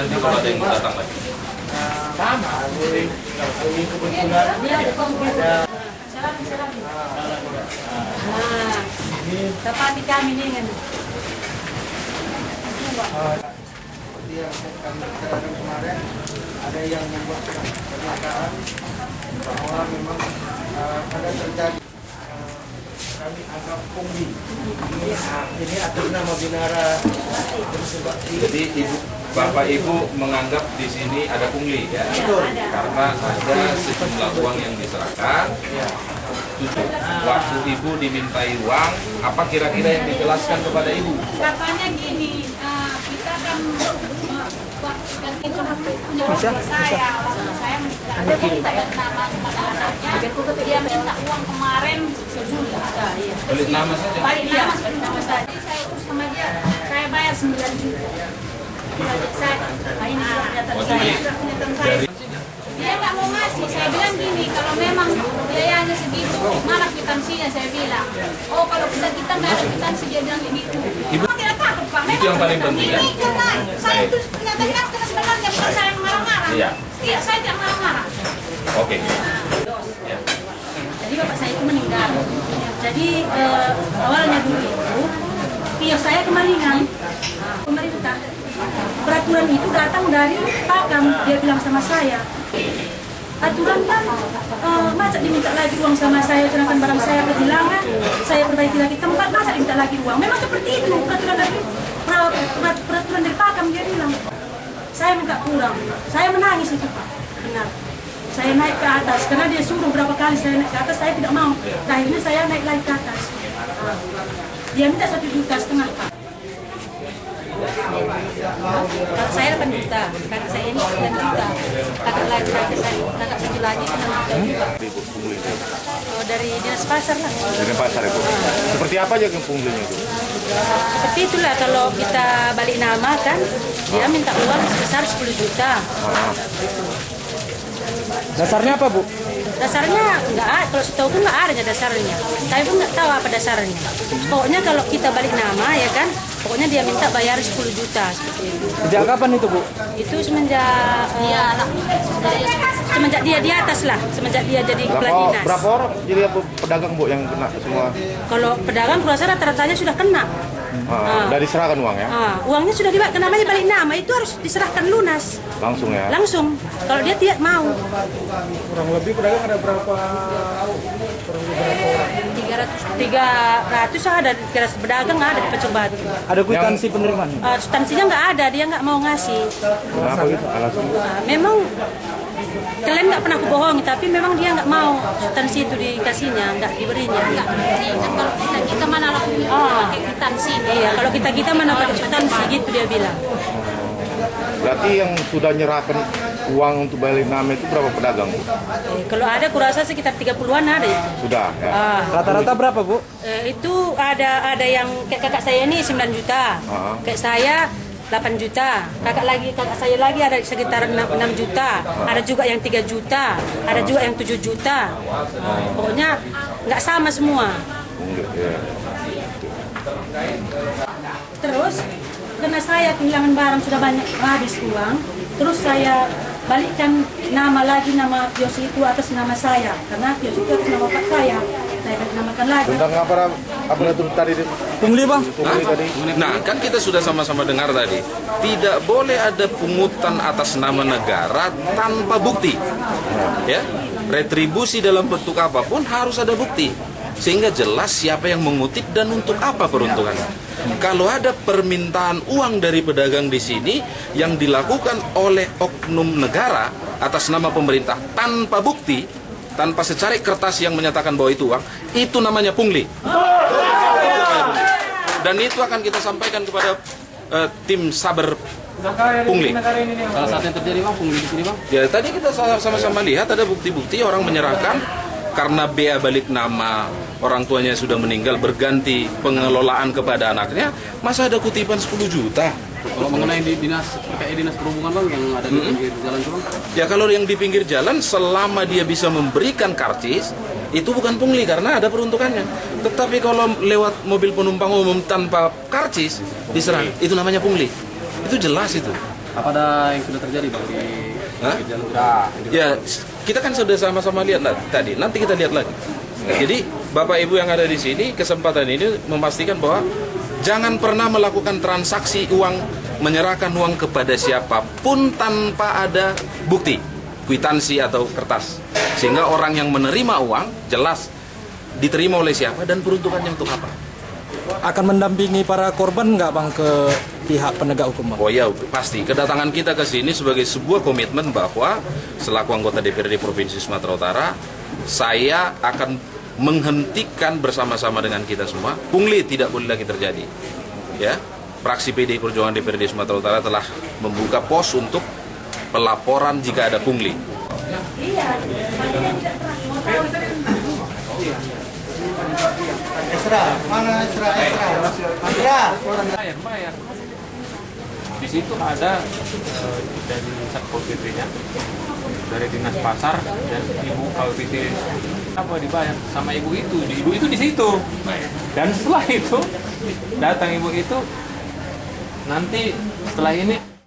nanti kalau ada yang mau datang lagi? Sama, ini kebetulan Tepati kami nih kan. seperti yang kami bicarakan kemarin, ada yang membuat pernyataan bahwa memang ada terjadi kami anggap pungli. Ini atas nama Binara Bersebakti. Jadi Bapak Ibu menganggap di sini ada pungli ya? Betul. Karena ada sejumlah uang yang diserahkan. Waktu Ibu dimintai uang, apa kira-kira yang dijelaskan kepada Ibu? Katanya gini, kita kan ganti punya orang saya minta nama kepada anaknya, dia minta uang kemarin sejuta. Balik nama saja? Balik nama saja. Saya urus sama dia, saya bayar 9 juta. Ini surat saya. Dia nggak mau ngasih, saya bilang gini, kalau memang biayanya segitu, mana kwitansinya, saya bilang. Oh, kalau kita nggak ada kwitansi, dia bilang begitu. Ibu, Tidak takut, Pak. itu yang paling penting ya? Ini karena saya itu menyatakan karena sebenarnya bukan saya yang marah-marah. Iya. Iya, saya tidak marah-marah. Oke. Ya. Jadi bapak saya itu meninggal. Jadi awalnya dulu itu, kios saya kemaringan. Pemerintah. Peraturan itu datang dari Pakam, dia bilang sama saya. Aturan kan, masa diminta lagi uang sama saya, sedangkan barang saya kehilangan, saya perbaiki lagi tempat, masa diminta lagi uang. Memang seperti itu, peraturan dari Pakam, dia bilang. Saya minta kurang, saya menangis itu Pak, benar. Saya naik ke atas, karena dia suruh berapa kali saya naik ke atas, saya tidak mau. Akhirnya saya naik lagi ke atas. Dia minta 1,5 juta Pak. Kalau saya 8 juta, kakak saya ini 9 juta, kakak satu lagi 6 juta juga. Oh, dari dinas pasar lah. Dari pasar itu. Seperti apa aja punglinya itu? Seperti itulah kalau kita balik nama kan, dia minta uang sebesar 10 juta. Dasarnya apa, Bu? Dasarnya nggak ada, kalau setahu pun nggak ada dasarnya. Saya pun nggak tahu apa dasarnya. Pokoknya kalau kita balik nama ya kan, pokoknya dia minta bayar 10 juta seperti itu. Sejak kapan itu, Bu? Itu semenjak semenjak dia di atas lah, semenjak dia jadi kepala dinas. Berapa orang jadi pedagang, Bu, yang kena semua? Kalau pedagang kurasa rata-ratanya sudah kena. Udah diserahkan uang ya? Uangnya sudah dibawa, namanya balik nama itu harus diserahkan lunas. Langsung ya? Langsung. Kalau dia tidak mau. Kurang lebih pedagang ada berapa? 300 ada, 300 pedagang ada di Pecuk Batu. Ada kwitansi penerimaan? Substansinya nggak ada, dia nggak mau ngasih. Kenapa gitu? Alasan? Memang kalian nggak pernah kubohongi, tapi memang dia nggak mau substansi itu dikasihnya, nggak diberinya. Kalau kita mana pakai kwitansi? Iya, kalau kita mana pakai substansi gitu dia bilang. Berarti yang sudah nyerahkan uang untuk balik nama itu berapa pedagang, Bu? Kalau ada, kurasa sekitar 30-an ada itu. Sudah ya? Rata-rata berapa, Bu? Itu ada yang kayak kakak saya ini 9 juta, kayak saya 8 juta, kakak saya lagi ada sekitar 6 juta, ada juga yang 3 juta, ada juga yang 7 juta. Pokoknya nggak sama semua. Terus karena saya kehilangan barang sudah banyak, habis uang, terus saya balikkan nama lagi, nama kios itu atas nama saya, karena kios itu atas nama pak saya namakan lagi. Tentang apa itu tadi? Pungli, Bang. Pungli tadi. Nah, kan kita sudah sama-sama dengar tadi, tidak boleh ada pungutan atas nama negara tanpa bukti. Ya, retribusi dalam bentuk apapun harus ada bukti, sehingga jelas siapa yang mengutip dan untuk apa peruntukannya. Kalau ada permintaan uang dari pedagang di sini yang dilakukan oleh oknum negara atas nama pemerintah tanpa bukti, tanpa secari kertas yang menyatakan bahwa itu uang, itu namanya pungli. Dan itu akan kita sampaikan kepada tim saber pungli. Salah satu yang terjadi, Bang, pungli di sini, Bang. Ya, tadi kita sama-sama lihat ada bukti-bukti orang menyerahkan karena bea balik nama orang tuanya sudah meninggal, berganti pengelolaan kepada anaknya, masa ada kutipan 10 juta? Kalau mengenai dinas perhubungan, Bang, yang ada di pinggir jalan itu, Bang? Ya, kalau yang di pinggir jalan selama dia bisa memberikan karcis, itu bukan pungli karena ada peruntukannya. Tetapi kalau lewat mobil penumpang umum tanpa karcis diserang, itu namanya pungli. Itu jelas itu. Apa ada yang sudah terjadi Bang di Hah? pinggir jalan? Ya, kita kan sudah sama-sama lihat tadi. Nanti kita lihat lagi. Jadi Bapak Ibu yang ada di sini, kesempatan ini memastikan bahwa jangan pernah melakukan transaksi uang, menyerahkan uang kepada siapapun tanpa ada bukti, kwitansi atau kertas. Sehingga orang yang menerima uang jelas diterima oleh siapa dan peruntukannya untuk apa. akan mendampingi para korban nggak Bang ke pihak penegak hukum Bang? Oh ya, pasti. Kedatangan kita ke sini sebagai sebuah komitmen bahwa selaku anggota DPRD Provinsi Sumatera Utara, saya akan menghentikan bersama-sama dengan kita semua, pungli tidak boleh lagi terjadi. Ya, fraksi PDI Perjuangan DPRD Sumatera Utara telah membuka pos untuk pelaporan jika ada pungli. Esra, mana Esra? Bayar. Di situ ada dari Satpol PP-nya, dari Dinas Pasar dan Ibu KWPT. Apa dibayar sama ibu itu di situ. Dan setelah itu datang ibu itu, nanti setelah ini